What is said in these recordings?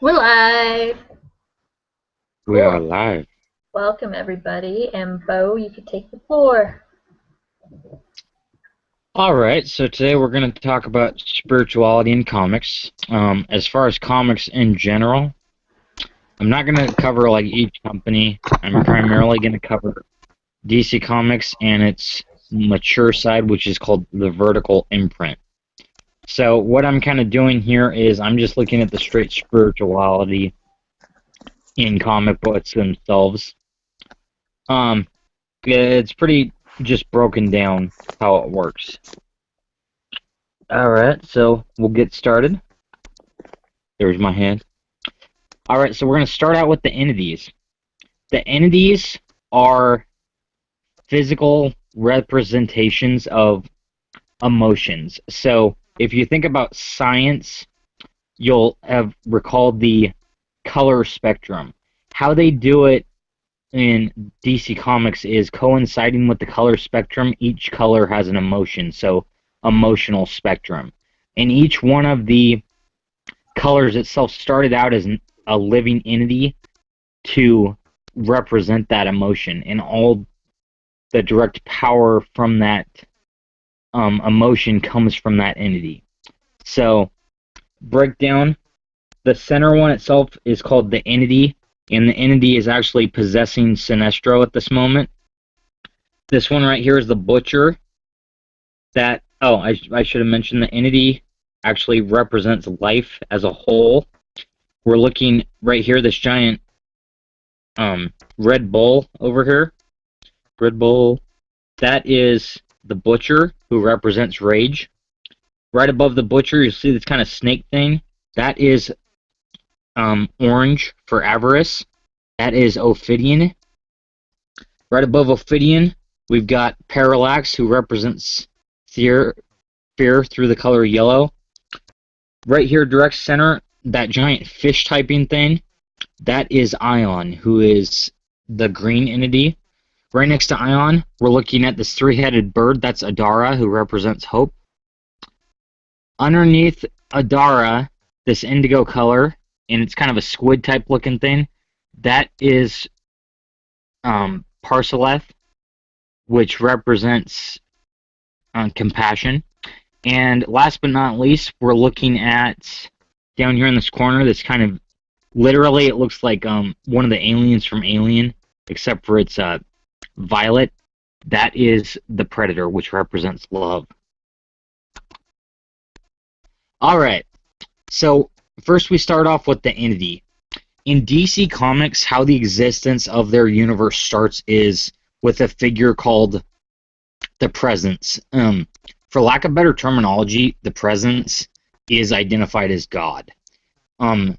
We're live. We are Cool. live. Welcome, everybody. And Bo, you could take the floor. All right, so today we're going to talk about spirituality in comics. As far as comics in general, I'm not going to cover like each company. I'm primarily going to cover DC Comics and its mature side, which is called the vertical imprint. So what I'm kind of doing here is I'm just looking at the straight spirituality in comic books themselves. Um, it's pretty just broken down how it works. Alright, so we'll get started. There's my hand. Alright, so we're going to start out with the entities. The entities are physical representations of emotions. So if you think about science, you'll have recalled the color spectrum. How they do it in DC Comics is coinciding with the color spectrum. Each color has an emotion, so emotional spectrum. And each one of the colors itself started out as a living entity to represent that emotion, and all the direct power from that emotion comes from that entity. So, breakdown: the center one itself is called the entity, and the entity is actually possessing Sinestro at this moment. This one right here is the butcher. I should have mentioned the entity actually represents life as a whole. We're looking right here, this giant Red Bull over here. Red Bull, that is the butcher who represents rage. Right above the butcher, you see this kind of snake thing. That is orange for avarice. That is Ophidian. Right above Ophidian, we've got Parallax, who represents fear through the color yellow. Right here, direct center, that giant fish typing thing, that is Ion, who is the green entity. Right next to Ion, we're looking at this three-headed bird. That's Adara, who represents hope. Underneath Adara, this indigo color, and it's kind of a squid-type looking thing, that is Parceleth, which represents compassion. And last but not least, we're looking at, down here in this corner, this kind of, literally, it looks like one of the aliens from Alien, except for it's violet. That is the Predator, which represents love. Alright, so first we start off with the entity. In DC Comics, how the existence of their universe starts is with a figure called the Presence. For lack of better terminology, the Presence is identified as God. And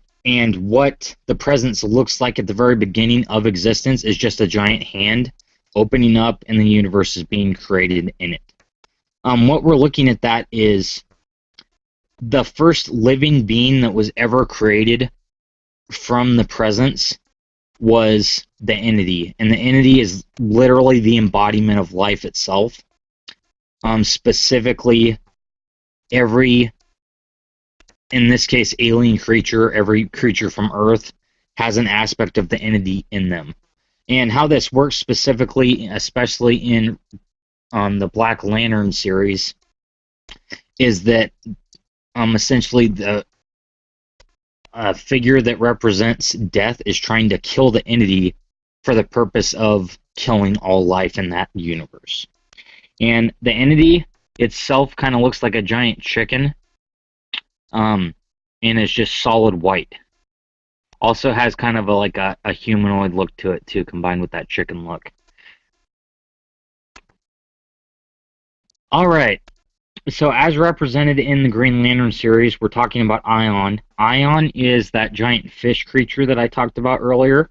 what the Presence looks like at the very beginning of existence is just a giant hand opening up and the universe is being created in it. What we're looking at, that is the first living being that was ever created from the Presence was the entity, and the entity is literally the embodiment of life itself. Specifically, every, in this case, alien creature, every creature from Earth has an aspect of the entity in them. And how this works specifically, especially in the Black Lantern series, is that essentially the figure that represents death is trying to kill the entity for the purpose of killing all life in that universe. And the entity itself kind of looks like a giant chicken, and is just solid white. Also has kind of like a humanoid look to it too, combined with that chicken look. Alright, so as represented in the Green Lantern series, we're talking about Ion. Ion is that giant fish creature that I talked about earlier.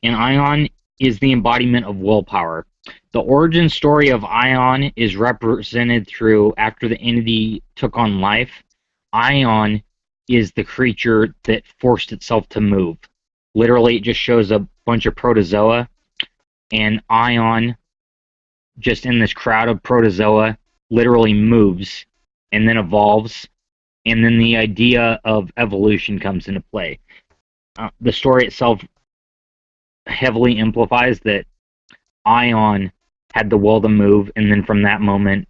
And Ion is the embodiment of willpower. The origin story of Ion is represented through, after the entity took on life, Ion is the creature that forced itself to move. Literally, it just shows a bunch of protozoa, and Ion, just in this crowd of protozoa, literally moves and then evolves and then the idea of evolution comes into play. The story itself heavily implies that Ion had the will to move, and then from that moment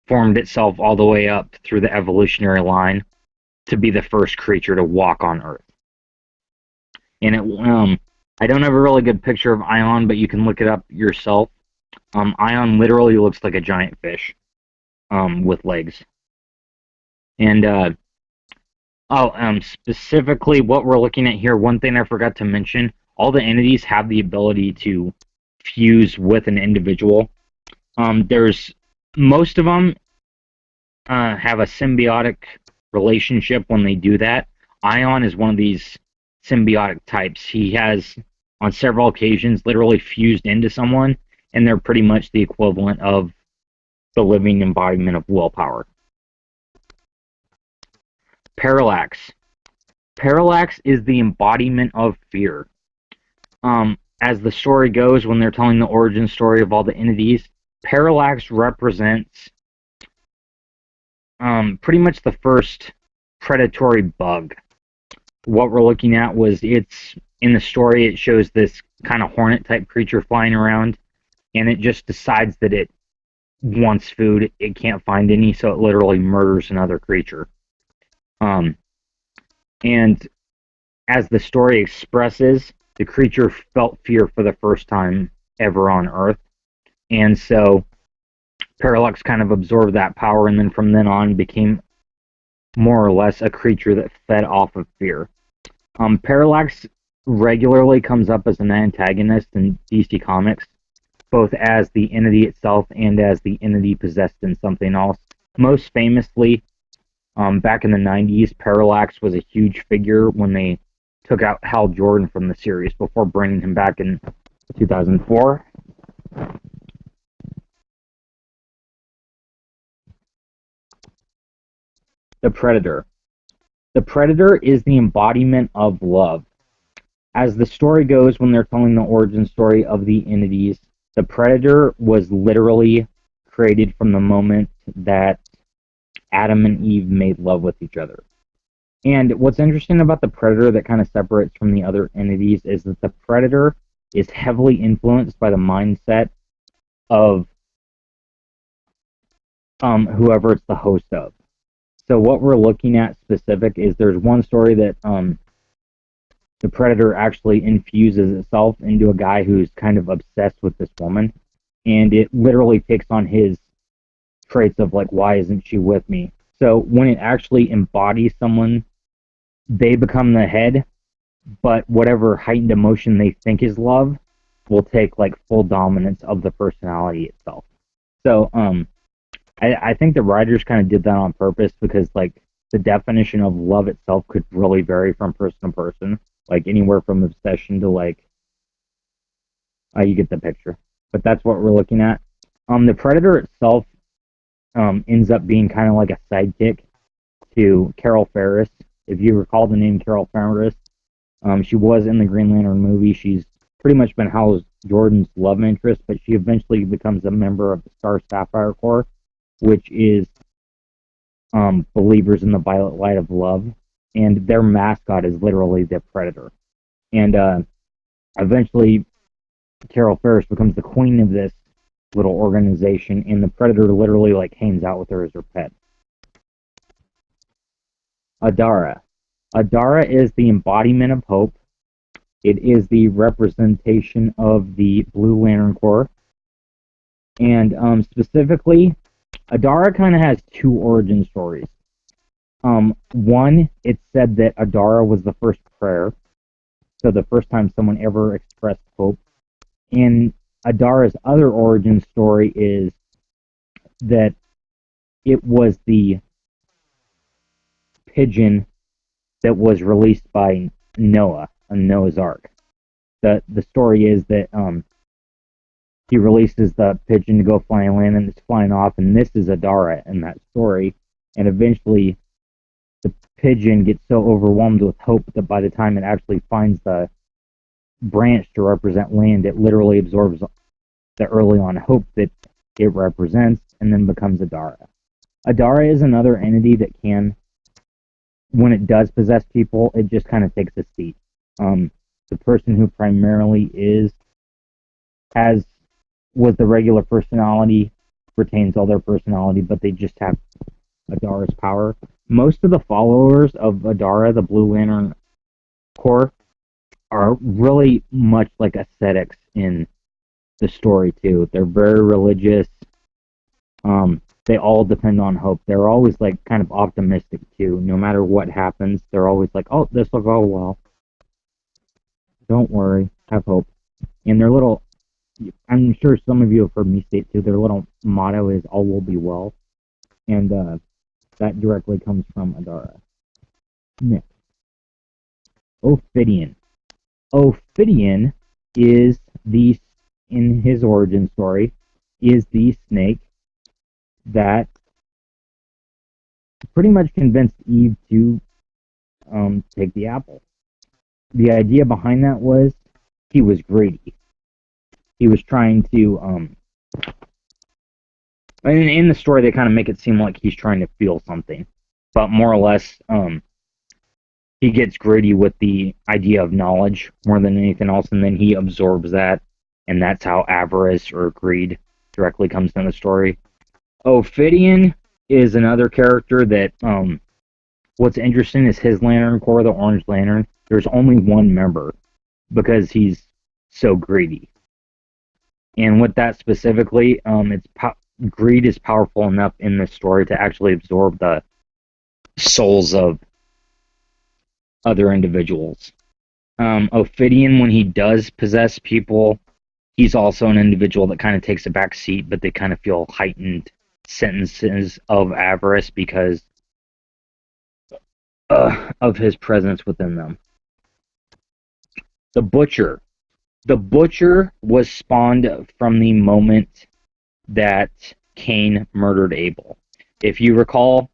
formed itself all the way up through the evolutionary line to be the first creature to walk on Earth. And I don't have a really good picture of Ion, but you can look it up yourself. Ion literally looks like a giant fish with legs. And specifically what we're looking at here, one thing I forgot to mention, all the entities have the ability to fuse with an individual. There's most of them have a symbiotic relationship when they do that. Ion is one of these symbiotic types. He has, on several occasions, literally fused into someone, and they're pretty much the equivalent of the living embodiment of willpower. Parallax. Parallax is the embodiment of fear. As the story goes, when they're telling the origin story of all the entities, Parallax represents pretty much the first predatory bug. What we're looking at was, it's in the story, it shows this kind of hornet type creature flying around, and it just decides that it wants food. It can't find any, so it literally murders another creature. And as the story expresses, the creature felt fear for the first time ever on Earth, and so Parallax kind of absorbed that power, and then from then on became more or less a creature that fed off of fear. Parallax regularly comes up as an antagonist in DC Comics, both as the entity itself and as the entity possessed in something else. Most famously, back in the 90s, Parallax was a huge figure when they took out Hal Jordan from the series before bringing him back in 2004. The Predator. The Predator is the embodiment of love. As the story goes, when they're telling the origin story of the entities, the Predator was literally created from the moment that Adam and Eve made love with each other. And what's interesting about the Predator that kind of separates from the other entities is that the Predator is heavily influenced by the mindset of whoever it's the host of. So what we're looking at specific is, there's one story that the Predator actually infuses itself into a guy who's kind of obsessed with this woman, and it literally takes on his traits of, like, why isn't she with me? So when it actually embodies someone, they become the head, but whatever heightened emotion they think is love will take, like, full dominance of the personality itself. So I think the writers kind of did that on purpose, because, like, the definition of love itself could really vary from person to person, like anywhere from obsession to, like, you get the picture. But that's what we're looking at. The Predator itself ends up being kind of like a sidekick to Carol Ferris. If you recall the name Carol Ferris, she was in the Green Lantern movie. She's pretty much been Hal Jordan's love interest, but she eventually becomes a member of the Star Sapphire Corps, which is believers in the violet light of love, and their mascot is literally the Predator. And eventually, Carol Ferris becomes the queen of this little organization, and the Predator literally, like, hangs out with her as her pet. Adara. Adara is the embodiment of hope. It is the representation of the Blue Lantern Corps. And specifically, Adara kind of has two origin stories. One, it's said that Adara was the first prayer, so the first time someone ever expressed hope. And Adara's other origin story is that it was the pigeon that was released by Noah on Noah's Ark. The story is that he releases the pigeon to go flying land, and it's flying off, and this is Adara in that story. And eventually, the pigeon gets so overwhelmed with hope that by the time it actually finds the branch to represent land, it literally absorbs the early on hope that it represents, and then becomes Adara. Adara is another entity that can when it does possess people, it just kind of takes a seat. The person who primarily has was the regular personality retains all their personality, but they just have Adara's power. Most of the followers of Adara, the Blue Lantern Corps, are really much like ascetics in the story too. They're very religious. They all depend on hope. They're always like kind of optimistic too. No matter what happens, they're always like, "Oh, this will go well. Don't worry, have hope." And their little, I'm sure some of you have heard me state too. Their little motto is "All will be well," and that directly comes from Adara. Nick. Ophidian. Ophidian is the, in his origin story, is the snake that pretty much convinced Eve to take the apple. The idea behind that was he was greedy. He was trying to, in the story, they kind of make it seem like he's trying to feel something, but more or less, he gets greedy with the idea of knowledge more than anything else, and then he absorbs that, and that's how avarice or greed directly comes into the story. Ophidian is another character that, what's interesting is his Lantern Corps, the Orange Lantern, there's only one member because he's so greedy. And with that specifically, greed is powerful enough in this story to actually absorb the souls of other individuals. Ophidian, when he does possess people, he's also an individual that kind of takes a back seat, but they kind of feel heightened sentences of avarice because of his presence within them. The Butcher. The Butcher was spawned from the moment that Cain murdered Abel. If you recall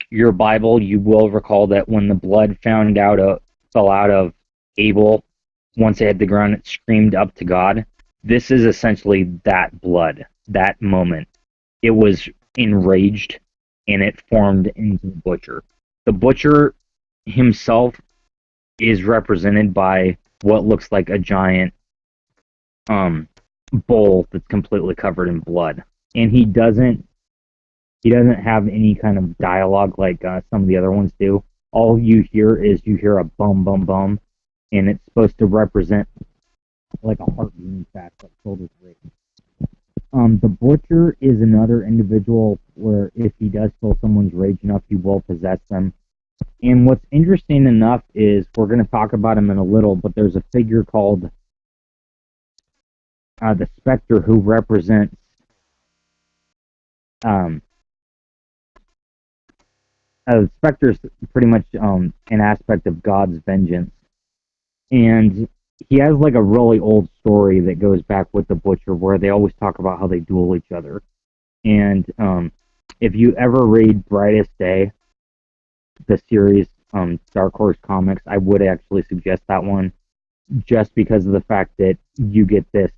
your Bible, you will recall that when the blood fell out of Abel, once it hit the ground, it screamed up to God. This is essentially that blood, that moment. It was enraged, and it formed into the Butcher. The Butcher himself is represented by what looks like a giant bowl that's completely covered in blood, and he doesn't have any kind of dialogue like some of the other ones do. All you hear a bum bum bum, and it's supposed to represent like a heart beating fast, like shoulders raised. The Butcher is another individual where if he does feel someone's rage enough, he will possess them. And what's interesting enough is we're going to talk about him in a little, but there's a figure called the Spectre who represents Spectre is pretty much an aspect of God's vengeance, and he has like a really old story that goes back with the Butcher, where they always talk about how they duel each other. And if you ever read Brightest Day, the series Dark Horse Comics, I would actually suggest that one, just because of the fact that you get this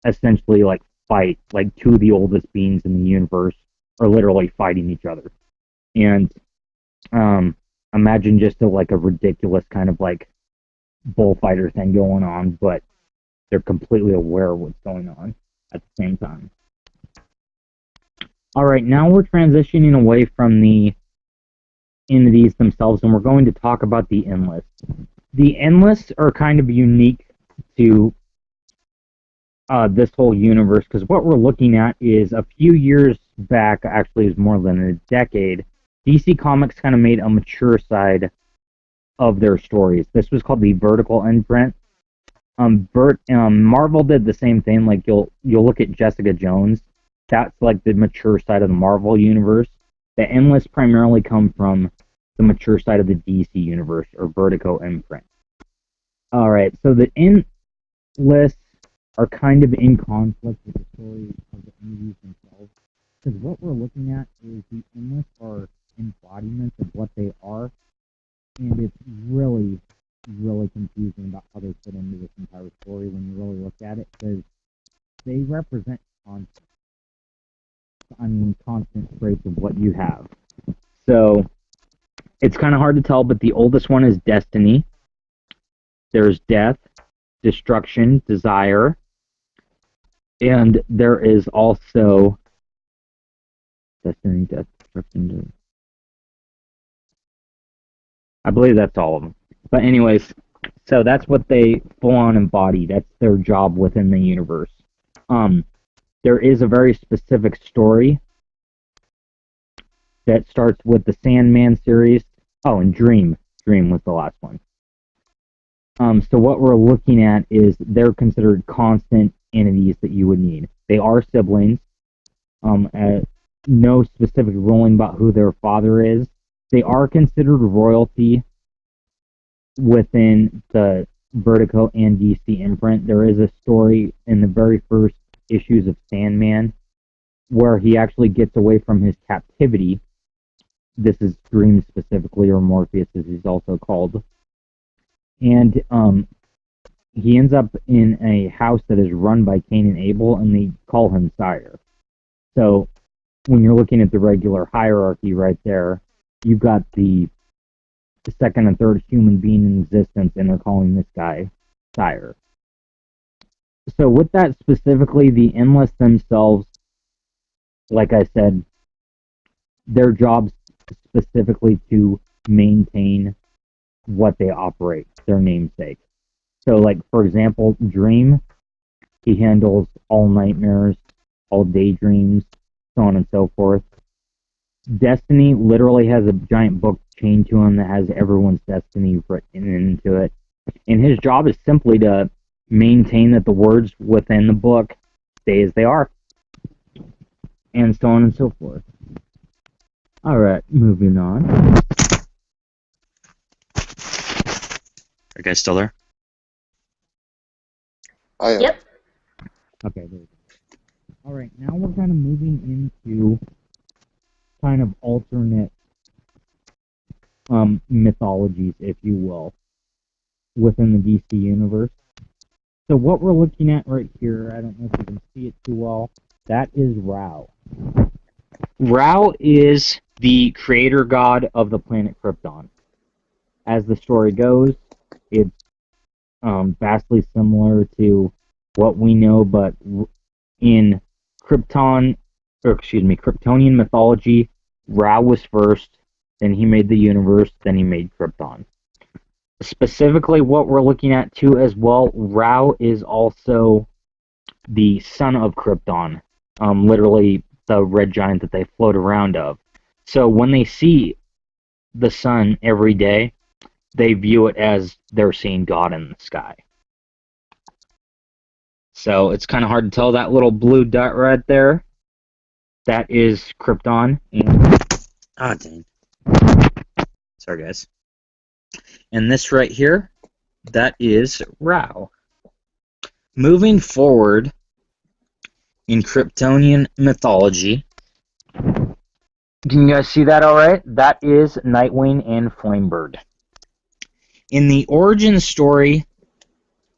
essentially like fight, like two of the oldest beings in the universe are literally fighting each other. And imagine just like a ridiculous kind of like bullfighter thing going on, but they're completely aware of what's going on at the same time. All right, now we're transitioning away from the entities themselves, and we're going to talk about the Endless. The Endless are kind of unique to this whole universe, because what we're looking at is a few years back, actually is more than a decade, DC Comics kind of made a mature side of their stories. This was called the vertical imprint. Marvel did the same thing. Like you'll look at Jessica Jones. That's like the mature side of the Marvel universe. The Endless primarily come from the mature side of the DC universe, or Vertigo imprint. All right, so the Endless are kind of in conflict with the stories of the movies themselves, because what we're looking at is the Endless are embodiments of what they are, and it's really, really confusing about how they fit into this entire story when you really look at it, because they represent constant traits of what you have. So It's kind of hard to tell, but the oldest one is Destiny. There's Death, Destruction, Desire, and there is also Destiny, Death, Destruction. I believe that's all of them. But anyways, so that's what they full on embody. That's their job within the universe. There is a very specific story that starts with the Sandman series. Oh, and Dream. Dream was the last one. So what we're looking at is they're considered constant entities that you would need. They are siblings. No specific ruling about who their father is. They are considered royalty within the Vertigo and DC imprint. There is a story in the very first issues of Sandman where he actually gets away from his captivity. This is Dream specifically, or Morpheus as he's also called. And he ends up in a house that is run by Cain and Abel, and they call him Sire. So when you're looking at the regular hierarchy right there, you've got the second and third human being in existence, and they're calling this guy Sire. So with that specifically, the Endless themselves, like I said, their job's specifically to maintain what they operate, their namesake. So, like, for example, Dream, he handles all nightmares, all daydreams, so on and so forth. Destiny literally has a giant book chained to him that has everyone's destiny written into it. And his job is simply to maintain that the words within the book stay as they are. And so on and so forth. Alright, moving on. Are you guys still there? I am. Yep. Okay, there we go. Alright, now we're kind of moving into kind of alternate mythologies, if you will, within the DC universe. So what we're looking at right here, I don't know if you can see it too well, that is Ra. Ra is the creator god of the planet Krypton. As the story goes, it's vastly similar to what we know, but in Kryptonian mythology, Ra was first, then he made the universe, then he made Krypton. Specifically, what we're looking at too as well, Ra is also the son of Krypton, literally the red giant that they float around of. So when they see the sun every day, they view it as they're seeing God in the sky. So it's kind of hard to tell. That little blue dot right there, that is Krypton. And Ah, dang. Sorry, guys. And this right here, that is Ra. Moving forward in Kryptonian mythology, can you guys see that all right? That is Nightwing and Flamebird. in the origin story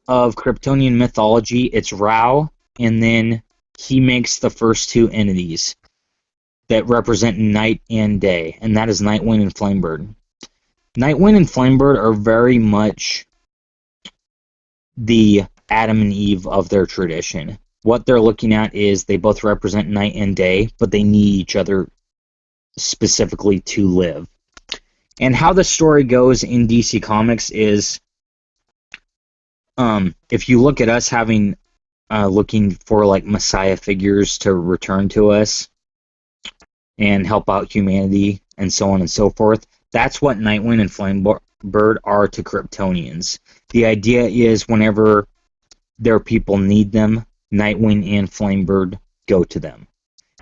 of Kryptonian mythology, it's Ra, and then he makes the first two entities that represent night and day, and that is Nightwing and Flamebird. Nightwing and Flamebird are very much the Adam and Eve of their tradition. What they're looking at is they both represent night and day, but they need each other specifically to live. And how the story goes in DC Comics is, if you look at us having, looking for like Messiah figures to return to us and help out humanity and so on and so forth, that's what Nightwing and Flamebird are to Kryptonians. The idea is whenever their people need them, Nightwing and Flamebird go to them.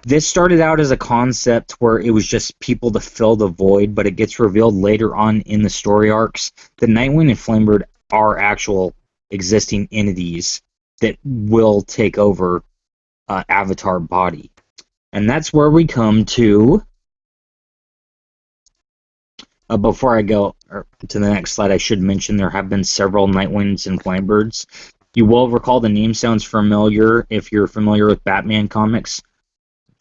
This started out as a concept where it was just people to fill the void, but it gets revealed later on in the story arcs that Nightwing and Flamebird are actual existing entities that will take over Avatar body. And that's where we come to... before I go to the next slide, I should mention there have been several Nightwings and Flamebirds. You will recall the name sounds familiar if you're familiar with Batman comics.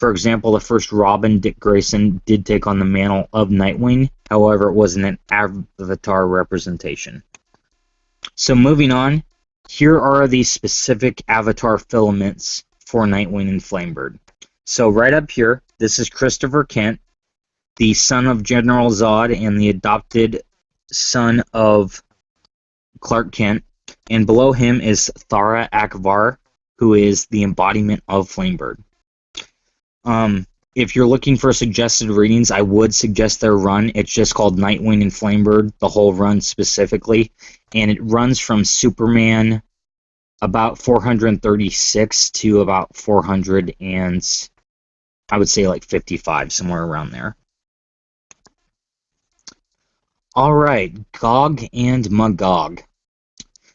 For example, the first Robin, Dick Grayson, did take on the mantle of Nightwing. However, it wasn't an avatar representation. So moving on, here are the specific avatar filaments for Nightwing and Flamebird. So right up here, this is Christopher Kent, the son of General Zod and the adopted son of Clark Kent. And below him is Thara Akbar, who is the embodiment of Flamebird. If you're looking for suggested readings, I would suggest their run. It's just called Nightwing and Flamebird, the whole run specifically. And it runs from Superman about 436 to about 400 and I would say like 55, somewhere around there. Alright, Gog and Magog.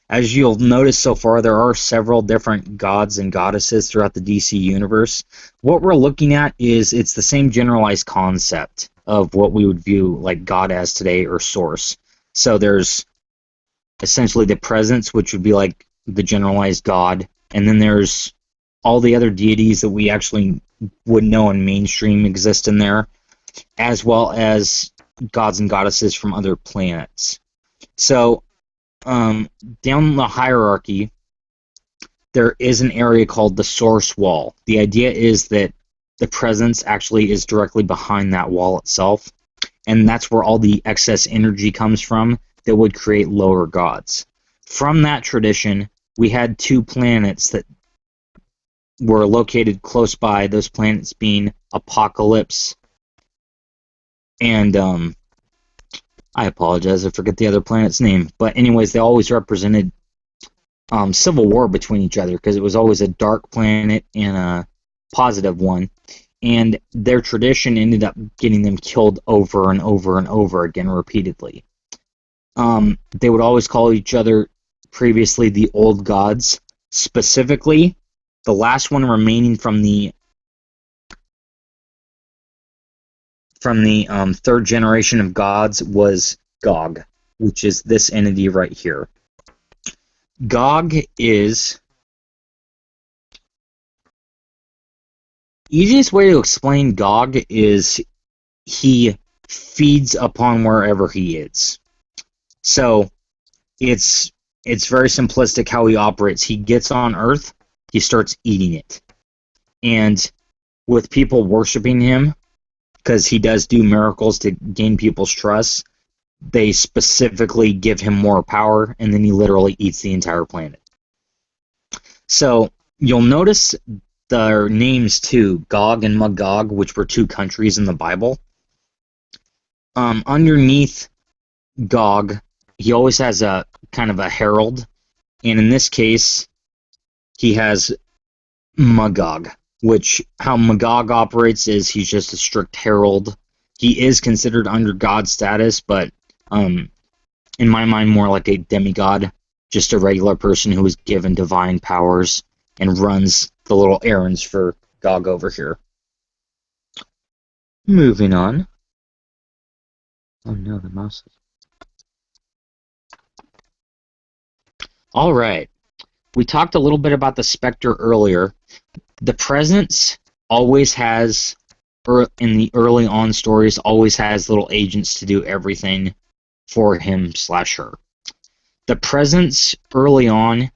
As you'll notice so far, there are several different gods and goddesses throughout the DC universe. What we're looking at is it's the same generalized concept of what we would view like God as today or Source. So there's essentially the presence, which would be like the generalized God, and then there's all the other deities that we actually would know in mainstream exist in there, as well as gods and goddesses from other planets. So down the hierarchy, there is an area called the Source Wall. The idea is that the presence actually is directly behind that wall itself, and that's where all the excess energy comes from that would create lower gods. From that tradition, we had two planets that were located close by, those planets being Apocalypse and I apologize, I forget the other planet's name. But anyways, they always represented civil war between each other because it was always a dark planet and a positive one. And their tradition ended up getting them killed over and over and over again repeatedly. They would always call each other previously the old gods. Specifically, the last one remaining from the third generation of gods was Gog, which is this entity right here. Gog is... easiest way to explain Gog is he feeds upon wherever he is. So it's very simplistic how he operates. He gets on Earth, he starts eating it. And with people worshiping him, because he does do miracles to gain people's trust, they specifically give him more power, and then he literally eats the entire planet. So you'll notice their names too, Gog and Magog, which were two countries in the Bible. Underneath Gog, he always has a kind of a herald, and in this case, he has Magog. Which, how Magog operates is he's just a strict herald. He is considered under God status, but in my mind more like a demigod, just a regular person who is given divine powers and runs the little errands for Gog over here. Moving on. Oh no, the mouse is... Alright. We talked a little bit about the Spectre earlier. The presence always has, in the early on stories, always has little agents to do everything for him/her. The presence early on,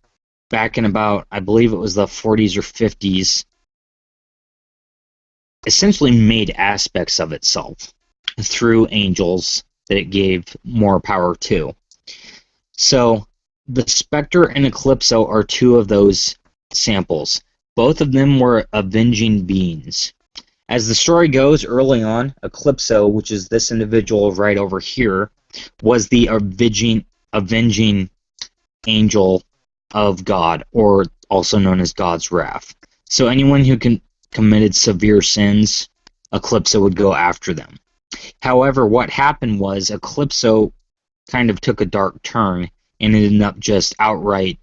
back in about, I believe it was the 40s or 50s, essentially made aspects of itself through angels that it gave more power to. So, the Spectre and Eclipso are two of those samples. Both of them were avenging beings. As the story goes, early on, Eclipso, which is this individual right over here, was the avenging angel of God, or also known as God's wrath. So anyone who committed severe sins, Eclipso would go after them. However, what happened was Eclipso kind of took a dark turn and ended up just outright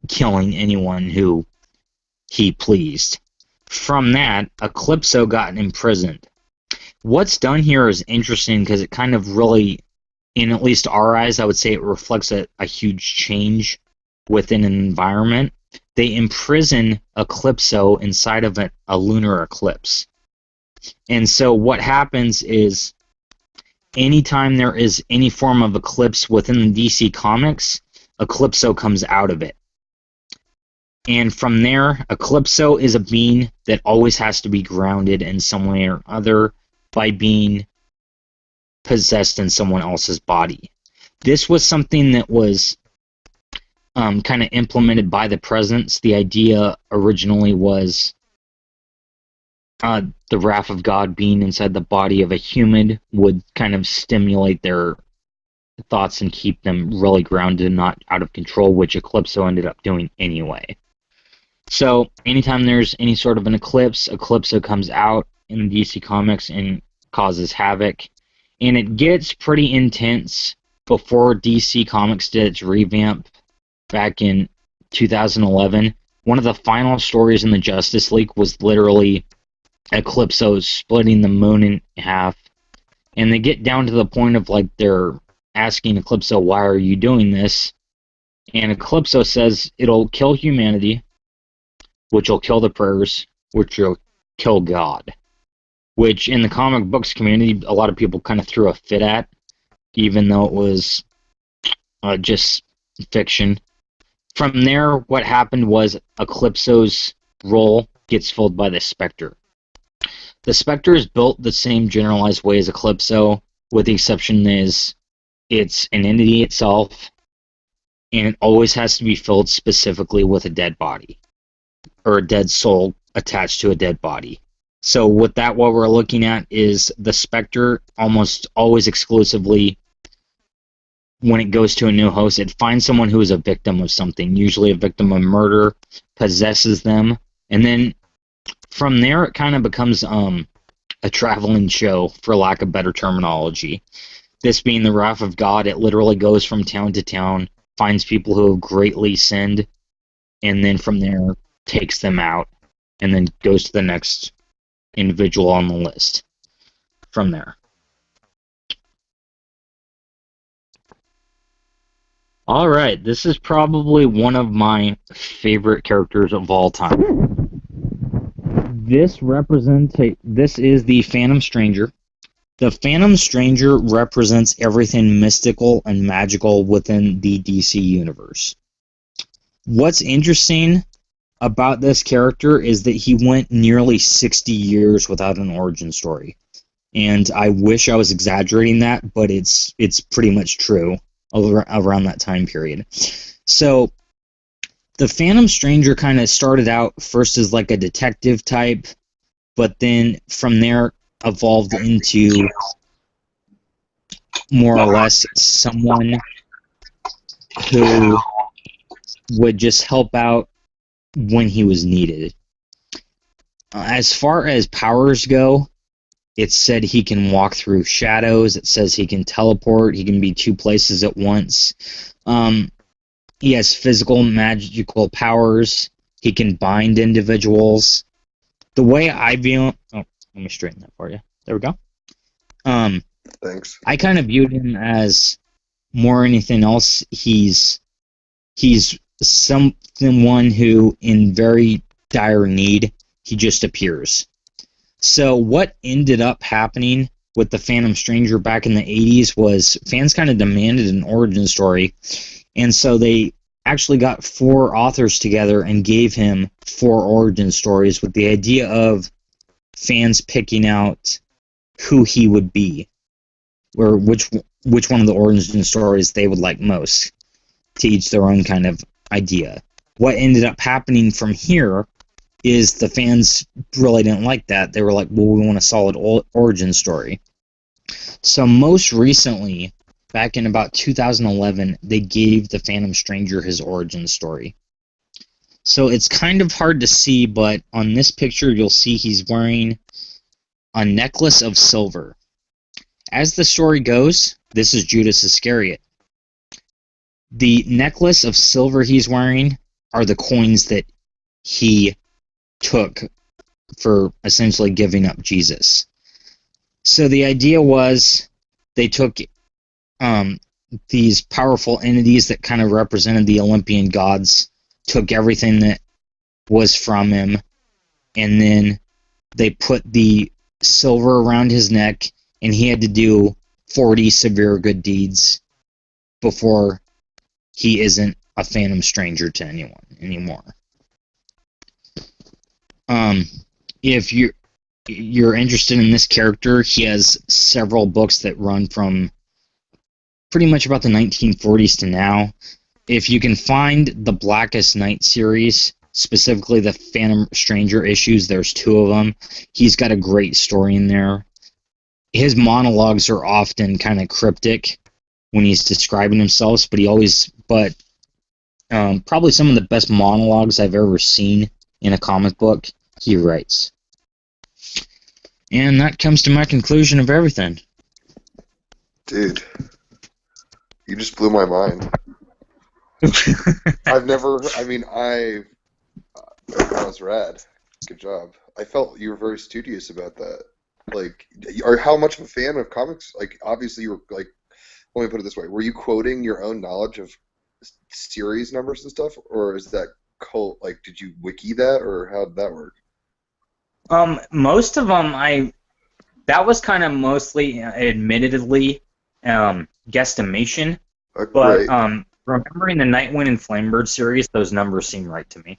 killing anyone who he pleased. From that, Eclipso got imprisoned. What's done here is interesting because it kind of really, in at least our eyes, I would say it reflects a huge change within an environment. they imprison Eclipso inside of a lunar eclipse. And so what happens is, anytime there is any form of eclipse within the DC Comics, Eclipso comes out of it. And from there, Eclipso is a being that always has to be grounded in some way or other by being possessed in someone else's body. This was something that was kind of implemented by the presence. The idea originally was the wrath of God being inside the body of a human would kind of stimulate their thoughts and keep them really grounded and not out of control, which Eclipso ended up doing anyway. So anytime there's any sort of an eclipse, Eclipso comes out in the DC Comics and causes havoc. And it gets pretty intense before DC Comics did its revamp back in 2011. One of the final stories in the Justice League was literally Eclipso splitting the moon in half. And they get down to the point of, like, they're asking Eclipso, why are you doing this? And Eclipso says it'll kill humanity, which will kill the prayers, which will kill God. Which, in the comic books community, a lot of people kind of threw a fit at, even though it was just fiction. From there, what happened was Eclipso's role gets filled by the Spectre. The Spectre is built the same generalized way as Eclipso, with the exception is it's an entity itself, and it always has to be filled specifically with a dead body, or a dead soul attached to a dead body. So with that, what we're looking at is the Spectre almost always exclusively, when it goes to a new host, it finds someone who is a victim of something, usually a victim of murder, possesses them, and then from there it kind of becomes a traveling show, for lack of better terminology. This being the wrath of God, it literally goes from town to town, finds people who have greatly sinned, and then from there takes them out, and then goes to the next individual on the list from there. Alright, this is probably one of my favorite characters of all time. This is the Phantom Stranger. The Phantom Stranger represents everything mystical and magical within the DC universe. What's interesting about this character is that he went nearly 60 years without an origin story. And I wish I was exaggerating that, but it's pretty much true around that time period. So the Phantom Stranger kind of started out first as like a detective type, but then from there evolved into more or less someone who would just help out when he was needed. As far as powers go, it said he can walk through shadows. It says he can teleport. He can be two places at once. He has physical magical powers. He can bind individuals. The way I view him... Oh, let me straighten that for you. There we go. Thanks. I kind of viewed him as more anything else. He's someone who, in very dire need, he just appears. So what ended up happening with the Phantom Stranger back in the 80s was fans kind of demanded an origin story, and so they actually got 4 authors together and gave him 4 origin stories with the idea of fans picking out who he would be, or which one of the origin stories they would like most, to each their own kind of idea. What ended up happening from here is the fans really didn't like that. They were like, well, we want a solid origin story. So most recently, back in about 2011, they gave the Phantom Stranger his origin story. So it's kind of hard to see, but on this picture you'll see he's wearing a necklace of silver. As the story goes, this is Judas Iscariot. The necklace of silver he's wearing are the coins that he took for essentially giving up Jesus. So the idea was they took these powerful entities that kind of represented the Olympian gods, took everything that was from him, and then they put the silver around his neck, and he had to do 40 severe good deeds before he isn't a phantom stranger to anyone anymore. If you're interested in this character, he has several books that run from pretty much about the 1940s to now. If you can find the Blackest Night series, specifically the Phantom Stranger issues, there's 2 of them. He's got a great story in there. His monologues are often kind of cryptic when he's describing himself, but probably some of the best monologues I've ever seen in a comic book he writes. And that comes to my conclusion of everything. Dude, you just blew my mind. That was rad. Good job. I felt you were very studious about that. Like, how much of a fan of comics? Like, obviously you were, like, let me put it this way. Were you quoting your own knowledge of series numbers and stuff? Or is that like, did you wiki that, or how did that work? Most of them, that was kind of mostly, admittedly, guesstimation. But, remembering the Nightwing and Flamebird series, those numbers seem right to me.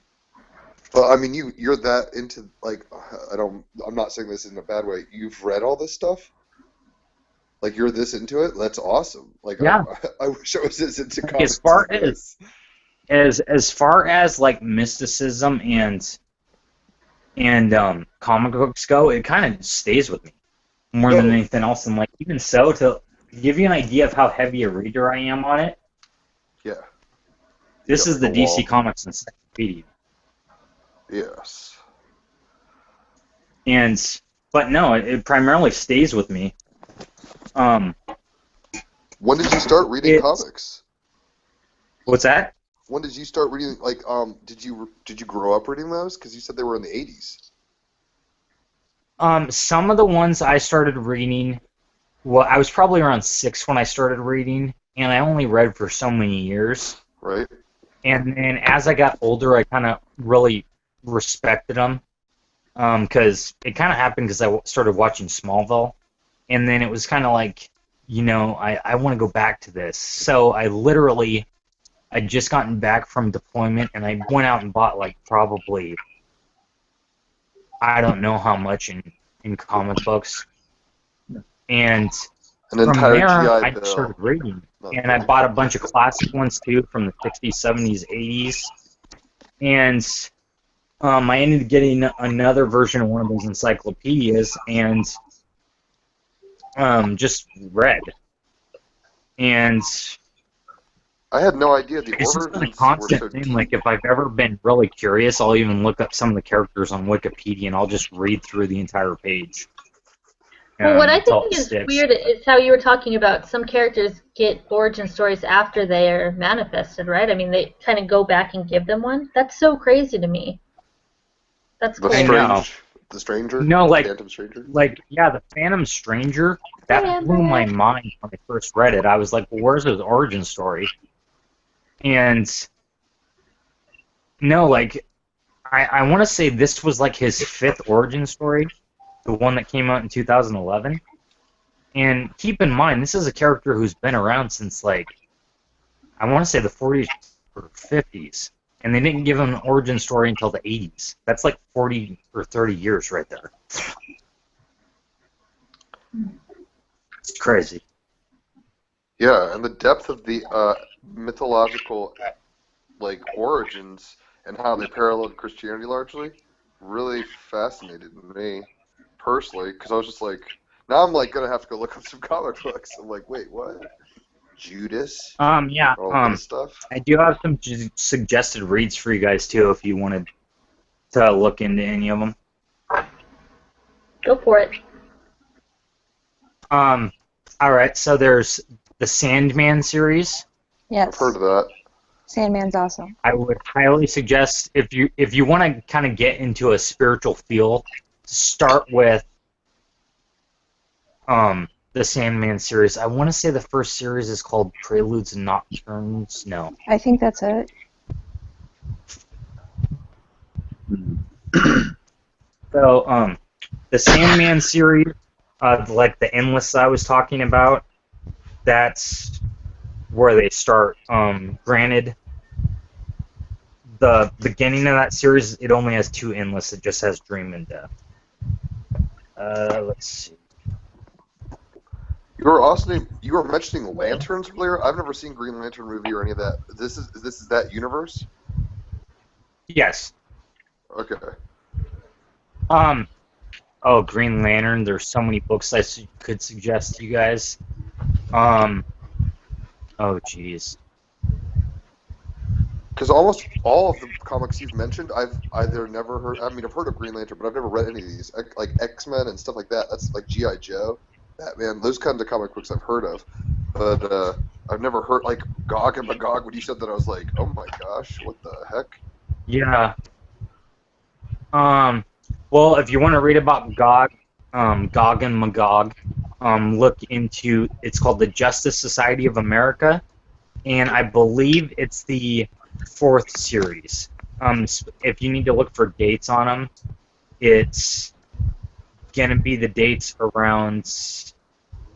Well, I mean, you're that into, like, I'm not saying this in a bad way. You've read all this stuff? Like, you're this into it? That's awesome. Like, yeah. I wish I was this into comics. As far as like mysticism and comic books go, it kind of stays with me more than anything else. And like, even so, to give you an idea of how heavy a reader I am on it, yeah, this is the DC Comics Encyclopedia. Yes. But no, it primarily stays with me. When did you start reading comics? What's that? When did you start reading? Like, did you grow up reading those? Because you said they were in the 80s. Some of the ones I started reading, well, I was probably around 6 when I started reading, and I only read for so many years. Right. And then as I got older, I kind of really respected them, because it kind of happened because I started watching Smallville, and then it was kind of like, I want to go back to this. So I'd just gotten back from deployment, and I went out and bought, like, probably, I don't know how much in comic books. And an from entire there, GI I Bill. started reading. And I bought a bunch of classic ones, too, from the 60s, 70s, 80s. And I ended up getting another version of one of those encyclopedias and just read. And I had no idea the it's just origins been a constant were so thing. deep. Like, if I've ever been really curious, I'll even look up some of the characters on Wikipedia, and I'll just read through the entire page. Well, what I until think it is sticks. weird is how you were talking about some characters get origin stories after they are manifested, right? I mean, they kind of go back and give them one. That's so crazy to me. That's cool. The Stranger? No, like, Phantom Stranger? The Phantom Stranger, that blew my mind when I first read it. I was like, well, where's his origin story? And, no, like, I want to say this was, like, his 5th origin story, the one that came out in 2011. And keep in mind, this is a character who's been around since, like, I want to say the 40s or 50s. And they didn't give him an origin story until the 80s. That's like 40 or 30 years right there. It's crazy. Yeah, and the depth of the mythological, like, origins and how they paralleled Christianity largely really fascinated me personally, because I was just like, now I'm like gonna have to go look up some comic books. I'm like, wait, what? Judas? Yeah. All this stuff. I do have some suggested reads for you guys too, if you wanted to look into any of them. Go for it. All right. So there's the Sandman series. Yes. I've heard of that. Sandman's awesome. I would highly suggest, if you want to kind of get into a spiritual feel, start with the Sandman series. I want to say the first series is called Preludes and Nocturnes. No. I think that's it. So, the Sandman series, like the Endless I was talking about, that's where they start. Granted, the beginning of that series, it only has 2 Endless. It just has Dream and Death. Let's see. You were mentioning Lanterns earlier. I've never seen Green Lantern movie or any of that. This is that universe? Yes. Okay. Oh, Green Lantern. There's so many books I could suggest to you guys. Oh, jeez. Because almost all of the comics you've mentioned, I've either never heard. I mean, I've heard of Green Lantern, but I've never read any of these. Like X-Men and stuff like that. That's like G.I. Joe, Batman. Those kinds of comic books I've heard of, but I've never heard like Gog and Magog. When you said that, I was like, oh my gosh, what the heck? Yeah. Well, if you want to read about Gog and Magog, look into. It's called the Justice Society of America, and I believe it's the 4th series. If you need to look for dates on them, it's gonna be the dates around.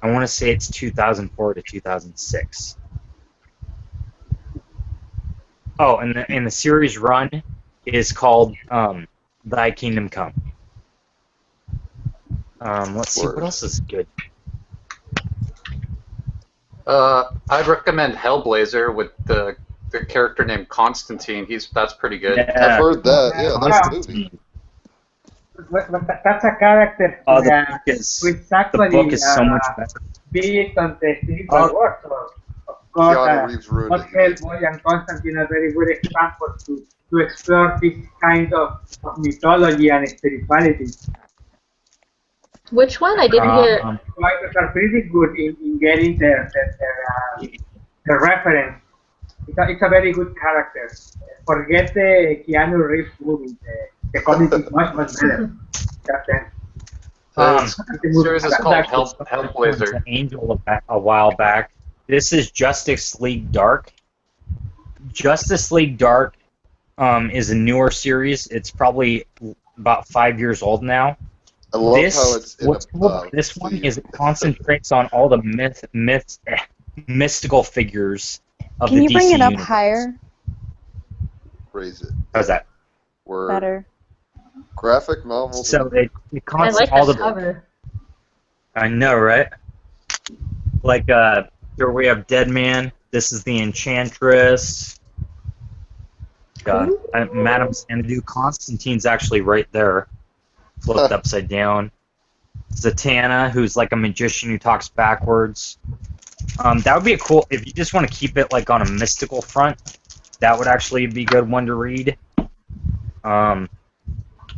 I want to say it's 2004 to 2006. Oh, and the series run is called Thy Kingdom Come. Let's see, what else is good? I'd recommend Hellblazer with the character named Constantine. That's pretty good. Yeah, I've heard that. Yeah, that's a movie. But that's a character Oh, the that book is which the actually book is so much better. based on the physical Oh. works. So, of course, Keanu Reeves ruined both it. Hellboy and Constantine are very good examples to explore this kind of mythology and spirituality. Which one? I didn't hear. Writers are pretty good in getting their reference. It's a very good character. Forget the Keanu Reeves movie. The comic is much better. The series is called Hellblazer. An Angel a while back. This is Justice League Dark. Justice League Dark is a newer series. It's probably about 5 years old now. I love how it's in what's cool about this one is it concentrates on all the mystical figures of Can the you DC bring it up universe. higher? Raise it. How's that? Word. Better. Graphic novel. So it I concentrates like all that the. cover. I know, right? Like here we have Deadman. This is the Enchantress. Madame Xanadu. Constantine's actually right there, flipped upside down. Zatanna, who's like a magician who talks backwards. That would be a cool, if you just want to keep it like on a mystical front, that would actually be a good one to read.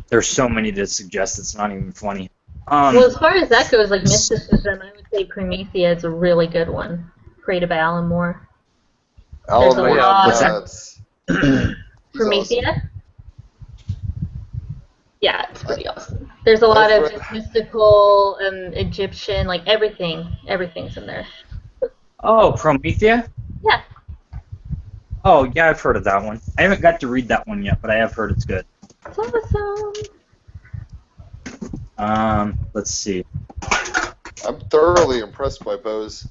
There's so many to suggest, it's not even funny. Well, as far as that goes, like mysticism, I would say Promethea is a really good one, created by Alan Moore. Alan There's a Moore. lot. What's that? That's he's Promethea? awesome. Yeah, it's pretty awesome. There's a lot of I've just mystical, Egyptian, like everything's in there. Oh, Promethea? Yeah. Oh, yeah, I've heard of that one. I haven't got to read that one yet, but I have heard it's good. It's awesome. Let's see. I'm thoroughly impressed by Bo's.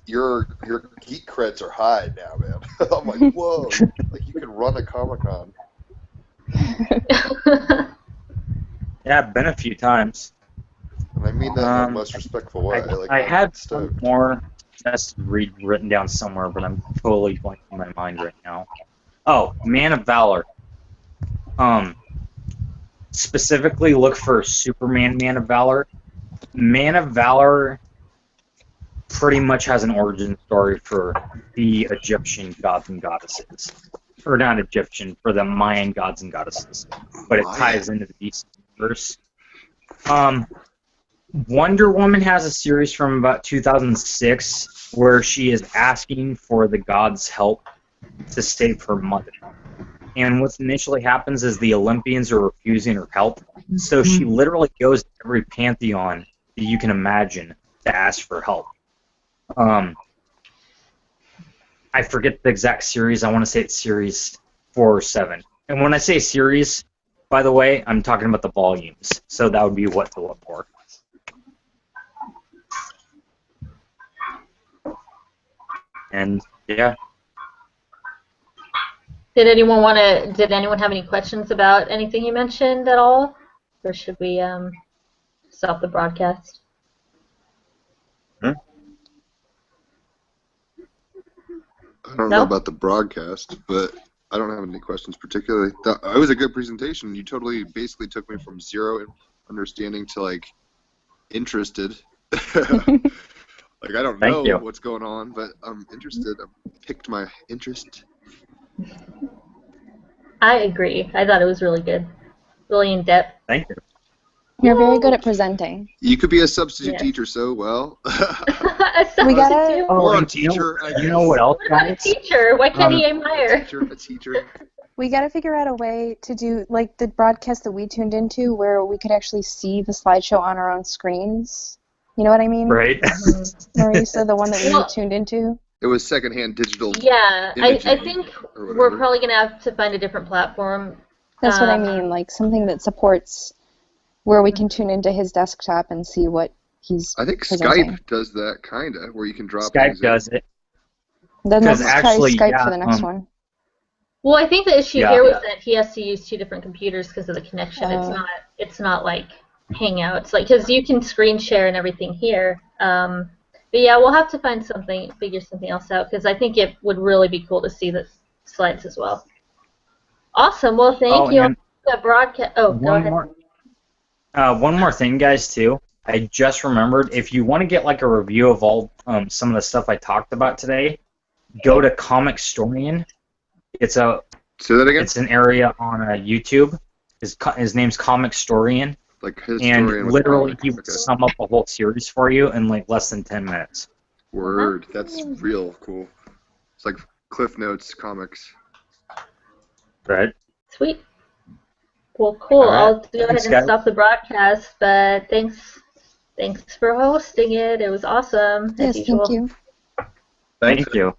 Your geek creds are high now, man. I'm like, whoa, like you could run a Comic-Con. Yeah, I've been a few times. And I mean that in the most respectful way. I I'm had some stoked. more just written down somewhere, but I'm totally blanking my mind right now. Oh, Man of Valor. Specifically look for Superman Man of Valor. Man of Valor pretty much has an origin story for the Egyptian gods and goddesses. Or not Egyptian, for the Mayan gods and goddesses. But it ties into the DC universe. Wonder Woman has a series from about 2006 where she is asking for the gods' help to save her mother. And what initially happens is the Olympians are refusing her help, so she literally goes to every pantheon that you can imagine to ask for help. I forget the exact series. I want to say it's series 4 or 7. And when I say series, By the way, I'm talking about the volumes, so that would be what to look for. And yeah, Did anyone have any questions about anything you mentioned at all? Or should we stop the broadcast? I don't know No? about the broadcast, but I don't have any questions particularly. It was a good presentation. You totally basically took me from zero understanding to like interested. Like I don't Thank know you. what's going on, but I'm interested. I picked my interest. I agree. I thought it was really good. Really in depth. thank you. You're very good at presenting. You could be a substitute Yes. teacher so well. A We gotta- substitute? Or a and teacher. I you know guess. what else, What about a guys? teacher? Why can't he aim higher? A teacher. We got to figure out a way to do, like, the broadcast that we tuned into where we could actually see the slideshow on our own screens. You know what I mean? Right? Marisa, the one that we Well- tuned into? It was secondhand digital. Yeah, I Imaging think or we're whatever. probably going to have to find a different platform. That's what I mean, like something that supports where we can tune into his desktop and see what he's I think presenting. Skype does that kinda, where you can drop Skype things in. does it. Then let's 'Cause try actually, Skype yeah, for the next one. Well, I think the issue Yeah. here was that he has to use two different computers because of the connection. Oh. It's not like Hangouts, like because you can screen share and everything here. But yeah, we'll have to figure something else out because I think it would really be cool to see the slides as well. Awesome. Well, thank you. and The broadcast. Oh, go ahead. One more thing, guys, too. I just remembered, if you want to get like a review of all some of the stuff I talked about today, go to Comic Storian. Say that again? It's an area on YouTube. His name's Comic Storian, Like historian and with literally comics. he will Okay. sum up a whole series for you in like less than 10 minutes. Word. That's real cool. It's like Cliff Notes comics. Right? Sweet. Well, cool. All right. I'll go ahead Thanks, and guys. stop the broadcast, but thanks for hosting it. It was awesome, as Yes, usual. thank you. Thank you.